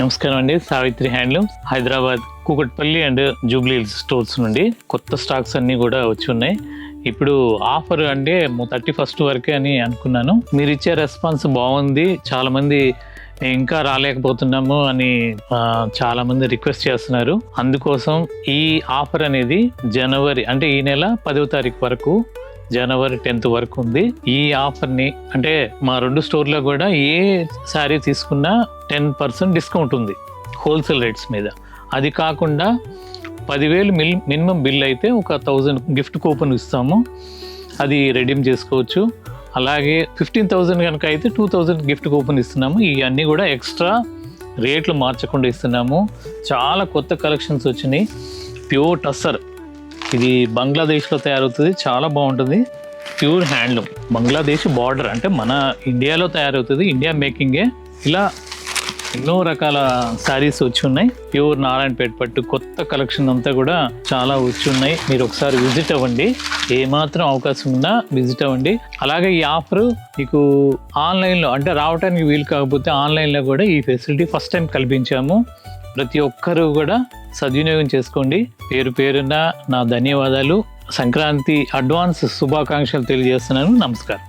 నమస్కారం అండి. Savitri handlooms Hyderabad Kukatpally and Jubilee hills stores నుండి కొత్త స్టాక్స్ అన్నీ కూడా వచ్చి ఉన్నాయి. ఇప్పుడు ఆఫర్ అంటే 31st వరకే అని అనుకున్నాను. మీరు ఇచ్చే రెస్పాన్స్ బాగుంది. చాలామంది ఇంకా రాలేకపోతున్నాము అని చాలామంది రిక్వెస్ట్ చేస్తున్నారు. అందుకోసం ఈ ఆఫర్ అనేది జనవరి అంటే ఈ నెల 10వ తారీఖు వరకు, జనవరి 10th వరకు ఉంది. ఈ ఆఫర్ని అంటే మా 2 స్టోర్లో కూడా ఏ శారీ తీసుకున్నా 10% డిస్కౌంట్ ఉంది హోల్సేల్ రేట్స్ మీద. అది కాకుండా 10,000 మినిమం బిల్ అయితే ఒక 1000 గిఫ్ట్ కూపన్ ఇస్తాము, అది రెడీమ్ చేసుకోవచ్చు. అలాగే 15,000 కనుక అయితే 2,000 గిఫ్ట్ కూపన్ ఇస్తున్నాము. ఇవన్నీ కూడా ఎక్స్ట్రా రేట్లు మార్చకుండా ఇస్తున్నాము. చాలా కొత్త కలెక్షన్స్ వచ్చినాయి. ప్యూర్ టస్సర్, ఇది బంగ్లాదేశ్లో తయారవుతుంది, చాలా బాగుంటుంది. ప్యూర్ హ్యాండ్లూమ్, బంగ్లాదేశ్ బార్డర్ అంటే మన ఇండియాలో తయారవుతుంది, ఇండియా మేకింగే. ఇలా ఎన్నో రకాల శారీస్ వచ్చి ఉన్నాయి. ప్యూర్ నారాయణపేట పట్టు కొత్త కలెక్షన్ అంతా కూడా చాలా వచ్చి ఉన్నాయి. మీరు ఒకసారి విజిట్ అవ్వండి, ఏమాత్రం అవకాశం ఉన్నా విజిట్ అవ్వండి. అలాగే ఈ ఆఫర్ మీకు ఆన్లైన్లో అంటే రావడానికి వీలు కాకపోతే ఆన్లైన్లో కూడా ఈ ఫెసిలిటీ ఫస్ట్ టైం కల్పించాము. ప్రతి ఒక్కరూ కూడా సద్వినియోగం చేసుకోండి. పేరు పేరున నా ధన్యవాదాలు. సంక్రాంతి అడ్వాన్స్ శుభాకాంక్షలు తెలియజేస్తున్నాను. నమస్కారం.